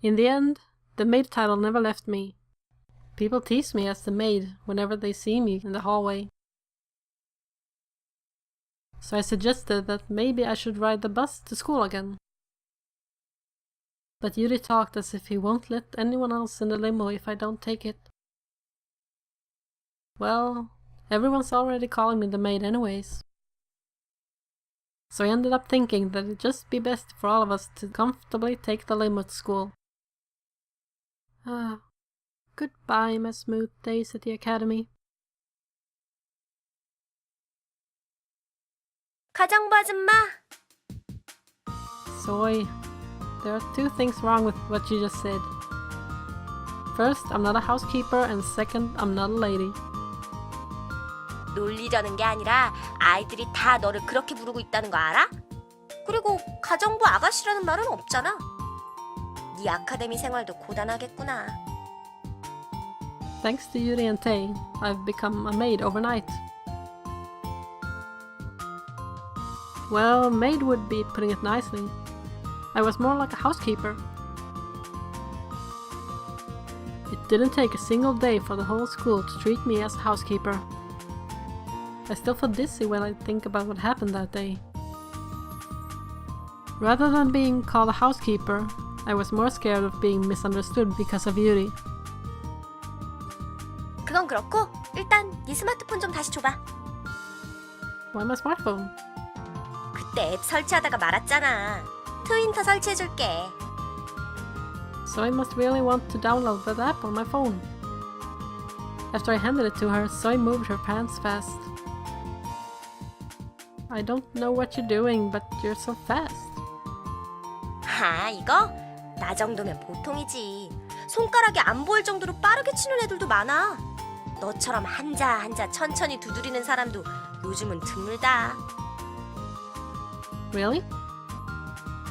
In the end, the maid title never left me. People tease me as the maid whenever they see me in the hallway. So I suggested that maybe I should ride the bus to school again. But Yuri talked as if he won't let anyone else in the limo if I don't take it. Well, everyone's already calling me the maid anyways. So I ended up thinking that it'd just be best for all of us to comfortably take the limo to school. Goodbye, my smooth days at the academy. 가정부 아줌마! Soy, there are two things wrong with what you just said. First, I'm not a housekeeper, and second, I'm not a lady. 놀리려는 게 아니라 아이들이 다 너를 그렇게 부르고 있다는 거 알아? 그리고 가정부 아가씨라는 말은 없잖아. 네 아카데미 생활도 고단하겠구나. Thanks to Yuri and Tay, I've become a maid overnight. Well, maid would be putting it nicely. I was more like a housekeeper. It didn't take a single day for the whole school to treat me as a housekeeper. I still feel dizzy when I think about what happened that day. Rather than being called a housekeeper, I was more scared of being misunderstood because of Yuri. 그건 그렇고 일단 네 스마트폰 좀 다시 줘봐. Why my smartphone? 그때 앱 설치하다가 말았잖아. 트윈터 설치해줄게. So I must really want to download that app on my phone. After I handed it to her, Soy moved her pants fast. I don't know what you're doing, but you're so fast. 이거? 나 정도면 보통이지. 손가락이 안 보일 정도로 빠르게 치는 애들도 많아. 너처럼 한자 한자 천천히 두드리는 사람도 요즘은 드물다. Really?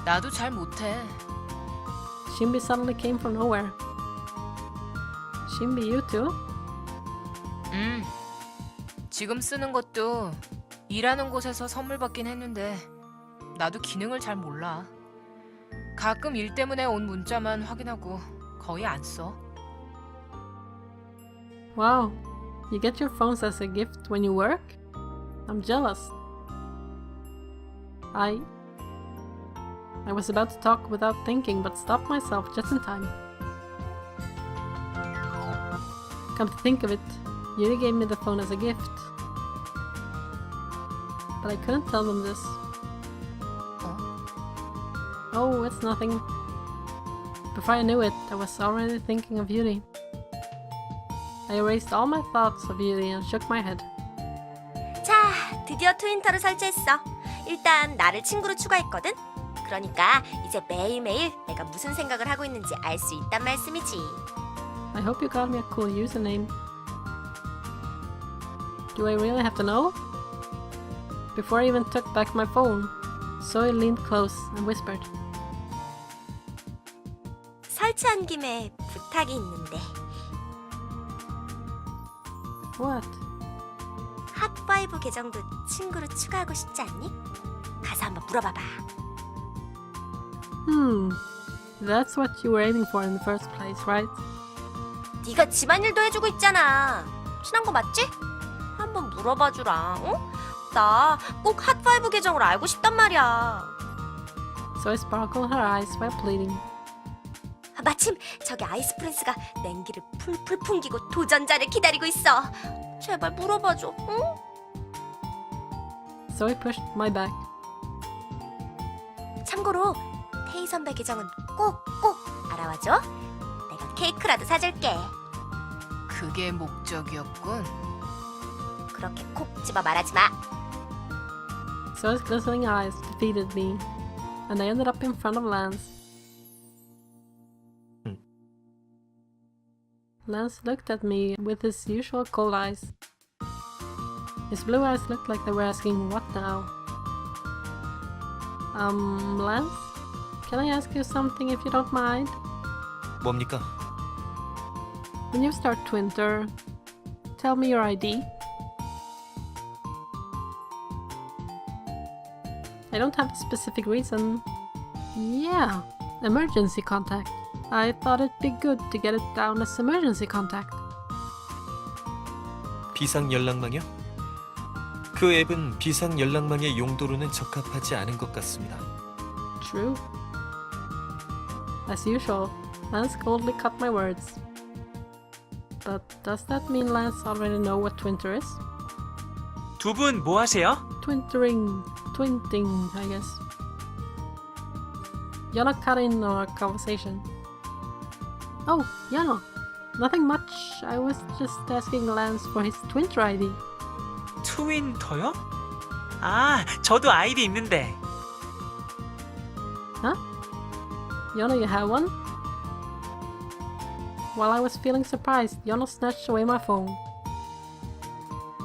나도 잘 못해. Shimbi suddenly came from nowhere. Shimbi, you too? 지금 쓰는 것도 일하는 곳에서 선물 받긴 했는데 나도 기능을 잘 몰라. 가끔 일 때문에 온 문자만 확인하고 거의 안 써. Wow, you get your phones as a gift when you work? I'm jealous. I was about to talk without thinking, but stopped myself just in time. Come to think of it, Yuri gave me the phone as a gift. But I couldn't tell them this. Oh, it's nothing. Before I knew it, I was already thinking of Yuri. I erased all my thoughts of Yuri and shook my head. 자, 드디어 트윈터를 설치했어. 일단 나를 친구로 추가했거든. 그러니까 이제 매일매일 내가 무슨 생각을 하고 있는지 알 수 있단 말씀이지. I hope you got me a cool username. Do I really have to know? Before I even took back my phone, Soy leaned close and whispered. 설치한 김에 부탁이 있는데. What? 핫5 계정도 친구로 추가하고 싶지 않니? 가서 한번 물어봐봐. That's what you were aiming for in the first place, right? 네가 집안일도 해주고 있잖아. 친한 거 맞지? 한번 물어봐주라. 어? 나 꼭 핫5 계정을 알고 싶단 말이야. Soy sparkled her eyes while pleading. 마침 저기 아이스프레스가 냉기를 풀풀 풍기고 도전자를 기다리고 있어. 제발 물어봐줘, 응? Soy pushed my back. 참고로 테이 선배 계정은 꼭 알아와줘. 내가 케이크라도 사줄게. 그게 목적이었군. 그렇게 콕 집어 말하지 마. Soy's glistening eyes defeated me, and I ended up in front of Lance. Lance looked at me with his usual cold eyes. His blue eyes looked like they were asking, what now? Lance? Can I ask you something if you don't mind? 뭡니까? When you start Twitter, tell me your ID. I don't have a specific reason. Yeah, emergency contact. I thought it'd be good to get it down as emergency contact. 비상 연락망이요? 그 앱은 비상 연락망의 용도로는 적합하지 않은 것 같습니다. True. As usual, Lance coldly cut my words. But does that mean Lance already know what Twinter is? 두 분 뭐 하세요? Twinting, I guess. Yana cut in on our conversation. Oh, Yana. Nothing much. I was just asking Lance for his Twinter ID. 트윈터요? 아, 저도 아이디 있는데. Huh? Yana, you have one? While I was feeling surprised, Yana snatched away my phone.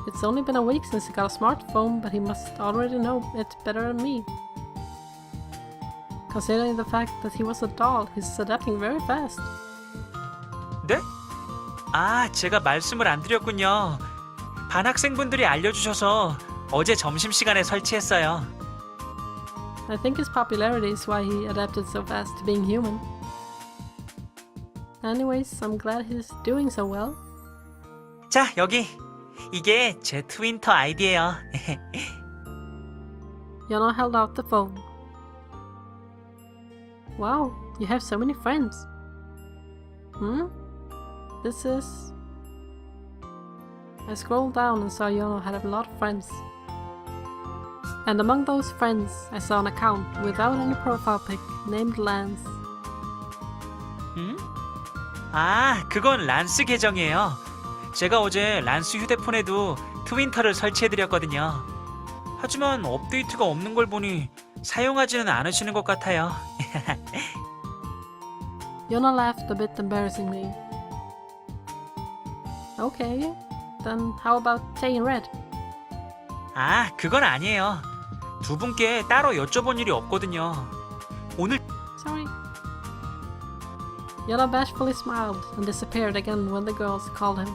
It's only been a week since he got a smartphone, but he must already know it better than me. Considering the fact that he was a doll, he's adapting very fast. 네? 아, 제가 말씀을 안 드렸군요. 반 학생분들이 알려주셔서 어제 점심시간에 설치했어요. I think his popularity is why he adapted so fast to being human. Anyways, I'm glad he's doing so well. 자, 여기. 이게 제 트윈터 아이디예요. Yana held out the phone. Wow, you have so many friends. This is... I scrolled down and saw Yana had a lot of friends. And among those friends, I saw an account without any profile pic named Lance. 아, 그건 란스 계정이에요. 제가 어제 란스 휴대폰에도 트윈터를 설치해드렸거든요. 하지만 업데이트가 없는 걸 보니 사용하지는 않으시는 것 같아요. Yana laughed a bit embarrassingly. Okay, then how about Tay in Red? 아, 그건 아니에요. 두 분께 따로 여쭤본 일이 없거든요. 오늘 Sorry. Yana bashfully smiled and disappeared again when the girls called him.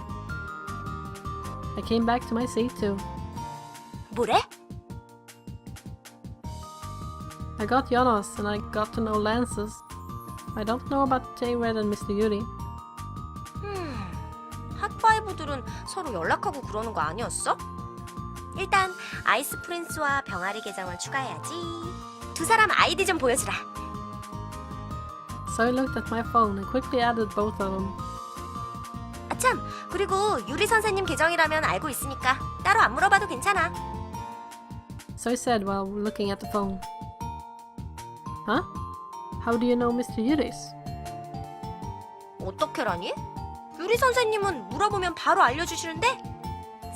I came back to my seat too. 뭐래? I got Yana's and I got to know Lance's. I don't know about Tay Red and Mr. Yuri. 핫파이브들은 서로 연락하고 그러는 거 아니었어? 일단 아이스 프린스와 병아리 계정을 추가해야지. 두 사람 아이디 좀 보여주라. So I looked at my phone and quickly added both of them. 아참, 그리고 유리 선생님 계정이라면 알고 있으니까 따로 안 물어봐도 괜찮아. So I said while looking at the phone. Huh? How do you know Mr. Yuri's? 어떻게라니? 유리 선생님은 물어보면 바로 알려주시는데?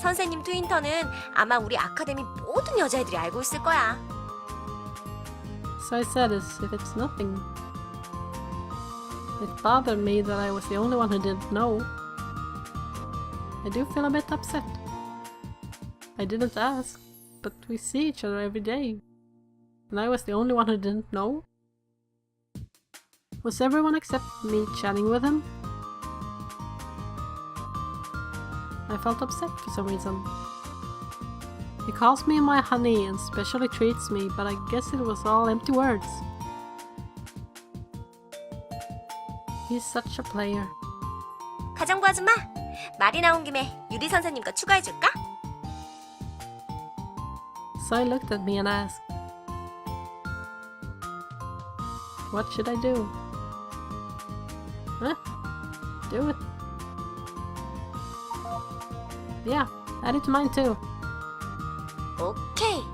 선생님 트윈터는 아마 우리 아카데미 모든 여자애들이 알고 있을 거야. So I said as if it's nothing. It bothered me that I was the only one who didn't know. I do feel a bit upset. I didn't ask, but we see each other every day. And I was the only one who didn't know? Was everyone except me chatting with him? I felt upset for some reason. He calls me my honey and specially treats me, but I guess it was all empty words. He's such a player. 가정부 아줌마, 말이 나온 김에 유리 선생님 거 추가해줄까? So I looked at me and asked, what should I do? Huh? Do it. Yeah, add it to mine too. 오케이.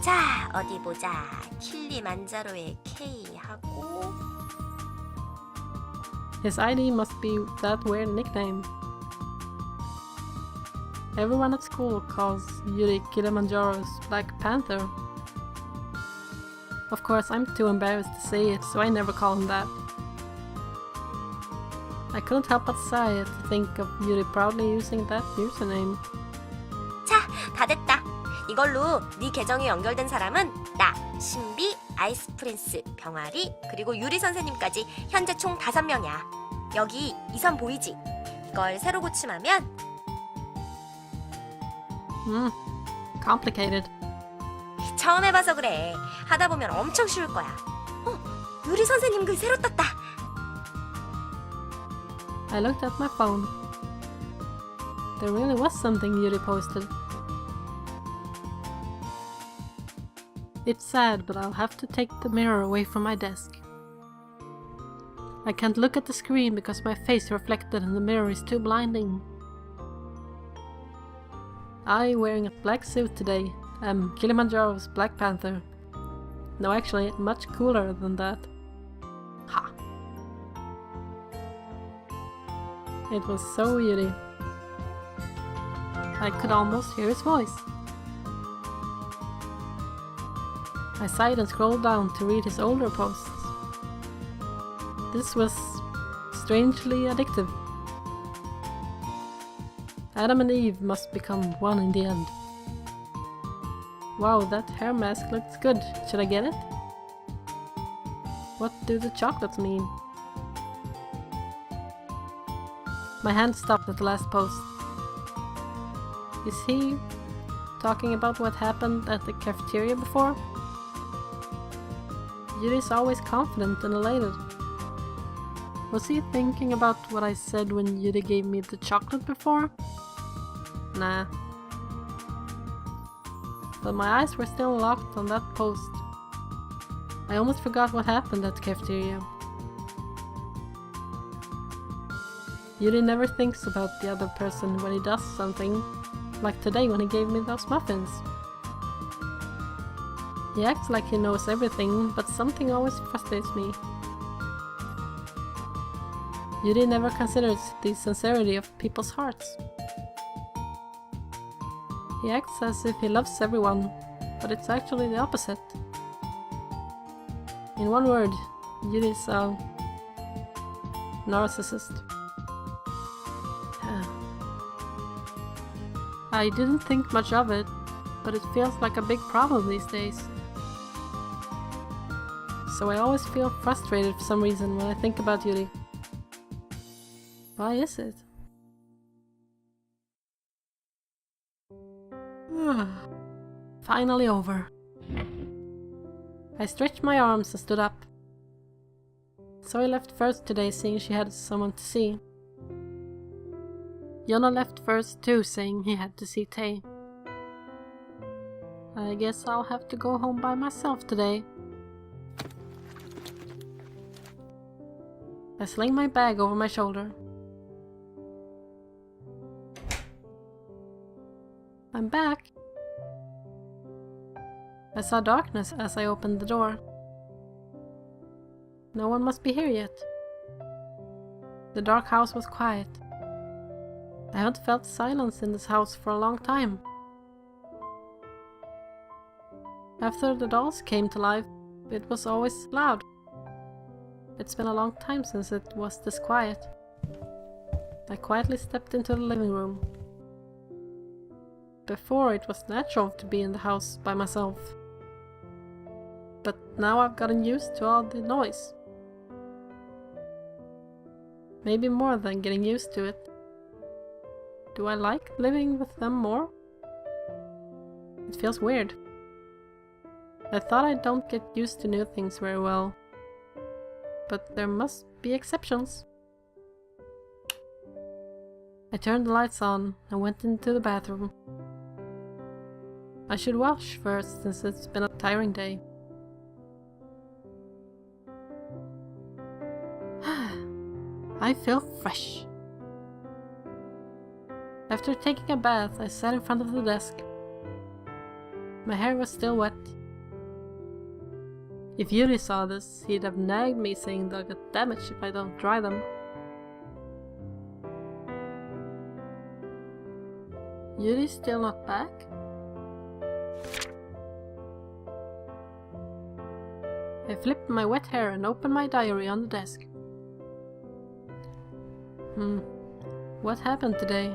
자, 어디 보자. 킬리만자로의 K 하고 His ID must be that weird nickname. Everyone at school calls Yuri Kilimanjaro's Black Panther. Of course, I'm too embarrassed to say it, so I never call him that. I couldn't help but sigh to think of Yuri proudly using that username. 자, 다 됐다. 이걸로 네 계정에 연결된 사람은 나, 신비, 아이스 프린스, 병아리, 그리고 유리 선생님까지 현재 총 5명이야. 여기 이 선 보이지? 이걸 새로 고침하면 Complicated. 처음 해봐서 그래. 하다 보면 엄청 쉬울 거야. 유리 선생님 글 새로 떴다. I looked at my phone. There really was something Yuri posted. It's sad, but I'll have to take the mirror away from my desk. I can't look at the screen because my face reflected in the mirror is too blinding. I wearing a black suit today. I'm Kilimanjaro's Black Panther. No, actually, much cooler than that. Ha! It was so Yuri. I could almost hear his voice. I sighed and scrolled down to read his older posts. This was strangely addictive. Adam and Eve must become one in the end. Wow, that hair mask looks good. Should I get it? What do the chocolates mean? My hand stopped at the last post. Is he talking about what happened at the cafeteria before? Yuri's always confident and elated. Was he thinking about what I said when Yuri gave me the chocolate before? Nah. But my eyes were still locked on that post. I almost forgot what happened at the cafeteria. Yuri never thinks about the other person when he does something, like today when he gave me those muffins. He acts like he knows everything, but something always frustrates me. Yuri never considers the sincerity of people's hearts. He acts as if he loves everyone, but it's actually the opposite. In one word, Yuri is a narcissist. I didn't think much of it, but it feels like a big problem these days. So I always feel frustrated for some reason when I think about Yuri. Why is it? Finally over. I stretched my arms and stood up. Zoe left first today, saying she had someone to see. Jonna left first too, saying he had to see Tay. I guess I'll have to go home by myself today. I sling my bag over my shoulder. I'm back. I saw darkness as I opened the door. No one must be here yet. The dark house was quiet. I haven't felt silence in this house for a long time. After the dolls came to life, it was always loud. It's been a long time since it was this quiet. I quietly stepped into the living room. Before, it was natural to be in the house by myself. But now I've gotten used to all the noise. Maybe more than getting used to it. Do I like living with them more? It feels weird. I thought I don't get used to new things very well. But there must be exceptions. I turned the lights on and went into the bathroom. I should wash first since it's been a tiring day. I feel fresh. After taking a bath, I sat in front of the desk. My hair was still wet. If Yuri saw this, he'd have nagged me saying they'll get damaged if I don't dry them. Yuri's still not back? I flipped my wet hair and opened my diary on the desk. What happened today?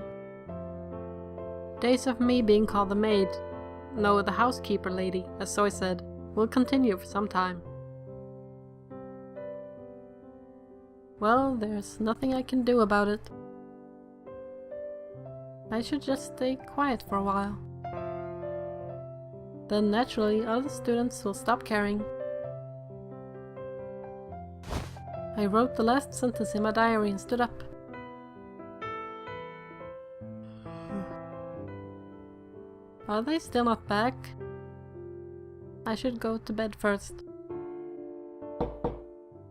Days of me being called the maid, no, the housekeeper lady, as Zoe said, will continue for some time. Well, there's nothing I can do about it. I should just stay quiet for a while. Then naturally other students will stop caring. I wrote the last sentence in my diary and stood up. Are they still not back? I should go to bed first.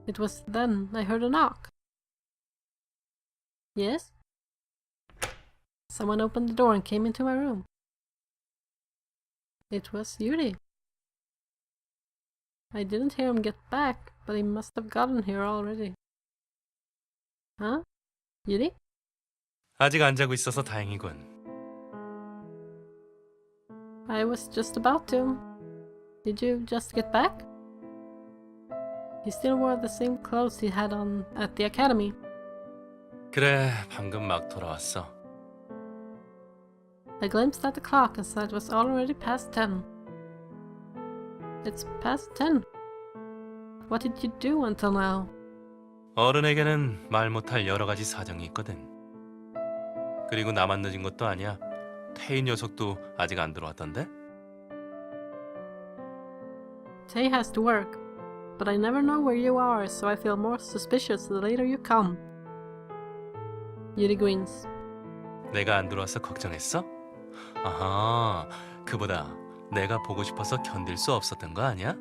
It was then I heard a knock. Yes? Someone opened the door and came into my room. It was Yuri. I didn't hear him get back, but he must have gotten here already. Huh? Yuri? 아직 안 자고 있어서 다행이군. I was just about to. Did you just get back? He still wore the same clothes he had on at the academy. 그래, 방금 막 돌아왔어. I glimpsed at the clock and saw it was already past 10. It's past 10. What did you do until now? 어른에게는 말 못할 여러 가지 사정이 있거든. 그리고 나만 늦은 것도 아니야. 태희 녀석도 아직 안 들어왔던데? Tay has to work, but I never know where you are, so I feel more suspicious the later you come. Yuri grins. 내가 안 들어와서 걱정했어? 아하, 그보다 내가 보고 싶어서 견딜 수 없었던 거 아니야?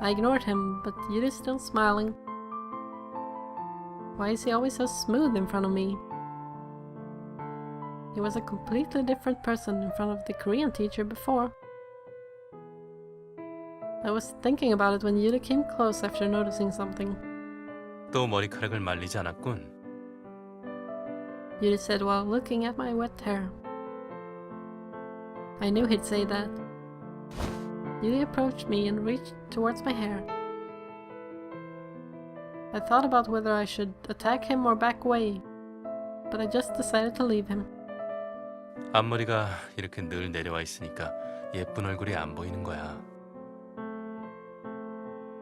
I ignored him, but Yuri's still smiling. Why is he always so smooth in front of me? He was a completely different person in front of the Korean teacher before. I was thinking about it when Yuri came close after noticing something. 또 머리카락을 말리지 않았군. Yuri said while looking at my wet hair. I knew he'd say that. Yuri approached me and reached towards my hair. I thought about whether I should attack him or back away, but I just decided to leave him. 앞머리가 이렇게 늘 내려와 있으니까 예쁜 얼굴이 안 보이는 거야.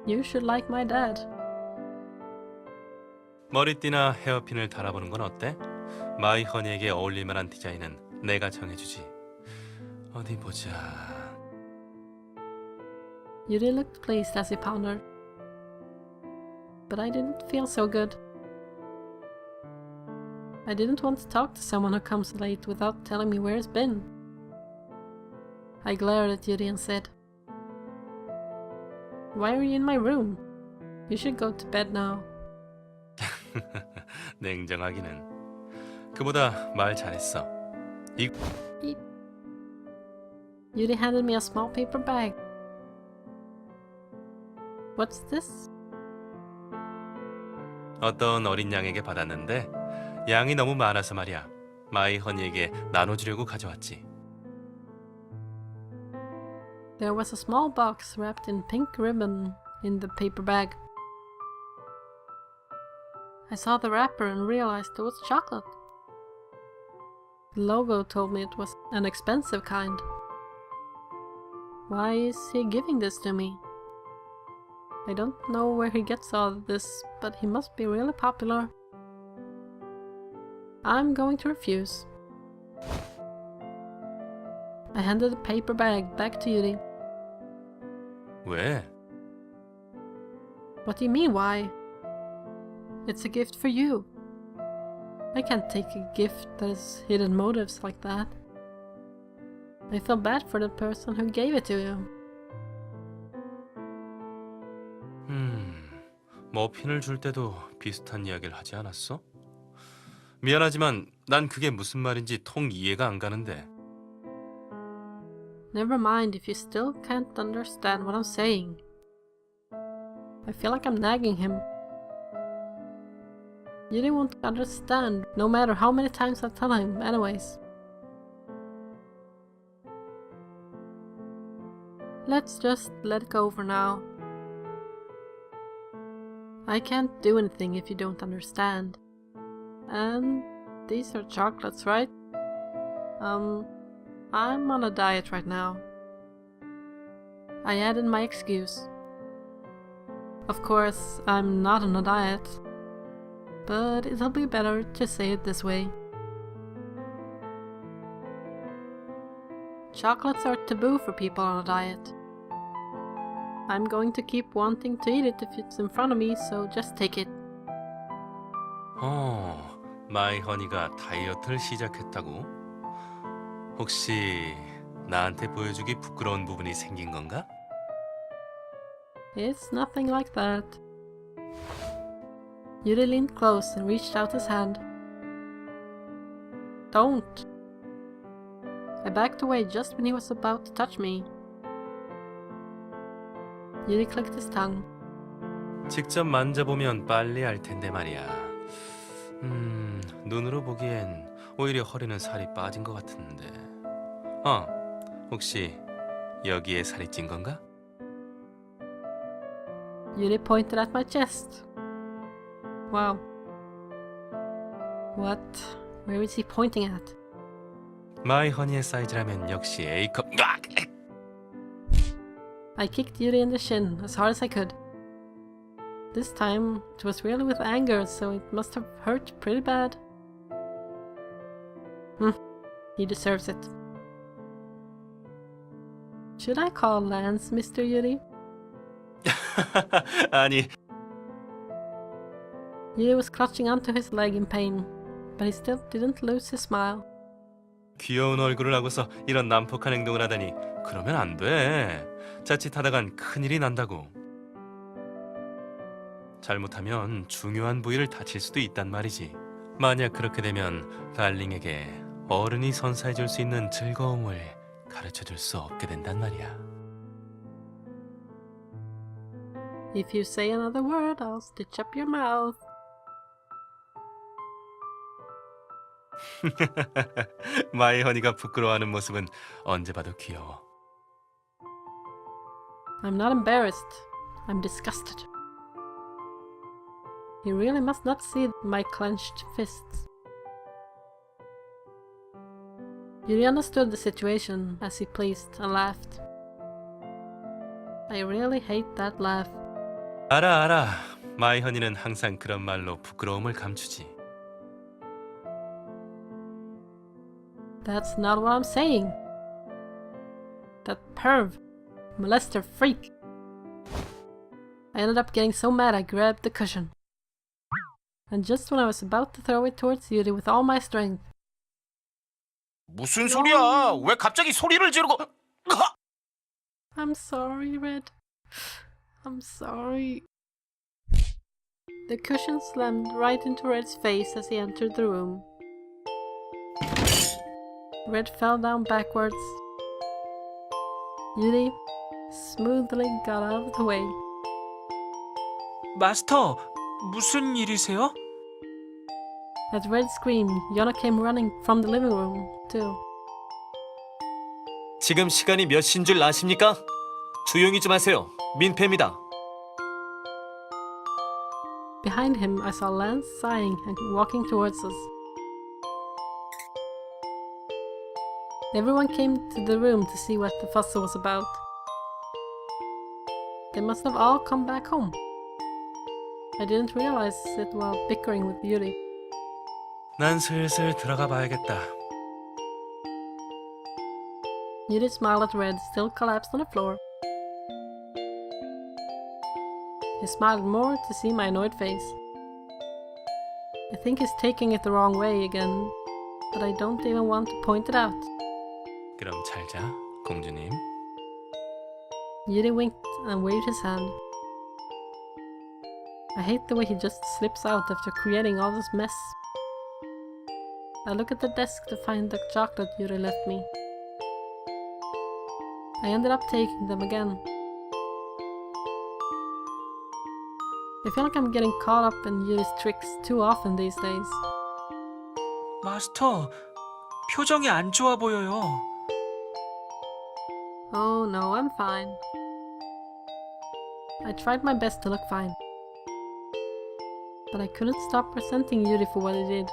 You should like my dad. 머리띠나 헤어핀을 달아보는 건 어때? 마이 허니에게 어울릴 만한 디자인은 내가 정해주지. 어디 보자. Yuri looked pleased as he pondered. But I didn't feel so good. I didn't want to talk to someone who comes late without telling me where he's been. I glared at Yuri and said, Why are you in my room? You should go to bed now. 냉정하기는. 그보다 말 잘했어. Yuri handed me a small paper bag. What's this? 어떤 어린 양에게 받았는데 양이 너무 많아서 말이야. 마이 허니에게 나눠주려고 가져왔지. There was a small box wrapped in pink ribbon in the paper bag. I saw the wrapper and realized it was chocolate. The logo told me it was an expensive kind. Why is he giving this to me? I don't know where he gets all of this, but he must be really popular. I'm going to refuse. I handed the paper bag back to Yuri. 왜? What do you mean, why? It's a gift for you. I can't take a gift that has hidden motives like that. I feel bad for the person who gave it to you. 머핀을 줄 때도 비슷한 이야기를 하지 않았어? 미안하지만 난 그게 무슨 말인지 통 이해가 안 가는데. Never mind if you still can't understand what I'm saying. I feel like I'm nagging him. Yuri won't understand, no matter how many times I tell him, anyways. Let's just let it go for now. I can't do anything if you don't understand. And these are chocolates, right? I'm on a diet right now. I added my excuse. Of course, I'm not on a diet, but it'll be better to say it this way. Chocolates are taboo for people on a diet. I'm going to keep wanting to eat it if it's in front of me, so just take it. 마이 허니가 다이어트를 시작했다고? 혹시 나한테 보여주기 부끄러운 부분이 생긴 건가? It's nothing like that. Yuri leaned close and reached out his hand. Don't. I backed away just when he was about to touch me. Yuri clicked his tongue. 직접 만져보면 빨리 알 텐데 말이야. 눈으로 보기엔 오히려 허리는 살이 빠진 것 같은데. 혹시 여기에 살이 찐 건가? Yuri pointed at my chest. Wow. What? Where is he pointing at? 마이 허니의 사이즈라면 역시 A컵. I kicked Yuri in the shin as hard as I could. This time it was really with anger, so it must have hurt pretty bad. He deserves it. Should I call Lance, Mr. Yuri? 아니, Yuri was clutching onto his leg in pain, but he still didn't lose his smile. 귀여운 얼굴을 하고서 이런 난폭한 행동을 하다니 그러면 안 돼. 자칫하다간 큰일이 난다고. 잘못하면 중요한 부위를 다칠 수도 있단 말이지. 만약 그렇게 되면 달링에게 어른이 선사해줄 수 있는 즐거움을 가르쳐줄 수 없게 된단 말이야. If you say another word, I'll stitch up your mouth. 마이 허니가 부끄러워하는 모습은 언제 봐도 귀여워. I'm not embarrassed. I'm disgusted. He really must not see my clenched fists. Yuri understood the situation as he pleased and laughed. I really hate that laugh. 알아. 마이 허니는 항상 그런 말로 부끄러움을 감추지. That's not what I'm saying. That perv. Molester freak. I ended up getting so mad I grabbed the cushion. And just when I was about to throw it towards Yuri with all my strength. 무슨 소리야? 왜 갑자기 소리를 지르고? I'm sorry, Red. I'm sorry. The cushion slammed right into Red's face as he entered the room. Red fell down backwards. Yuri smoothly got out of the way. 마스터, 무슨 일이세요? At Red's scream, Yona came running from the living room, too. 지금 시간이 몇 시인 줄 아십니까? 조용히 좀 하세요. 민폐입니다. Behind him, I saw Lance sighing and walking towards us. Everyone came to the room to see what the fuss was about. They must have all come back home. I didn't realize it while bickering with Yuri. 난 슬슬 들어가 봐야겠다. Yuri smiled at Red, still collapsed on the floor. He smiled more to see my annoyed face. I think he's taking it the wrong way again, but I don't even want to point it out. 그럼 잘 자, 공주님. Yuri winked and waved his hand. I hate the way he just slips out after creating all this mess. I look at the desk to find the chocolate Yuri left me. I ended up taking them again. I feel like I'm getting caught up in Yuri's tricks too often these days. 마스터, 표정이 안 좋아 보여요. Oh no, I'm fine. I tried my best to look fine. But I couldn't stop resenting Yuri for what he did.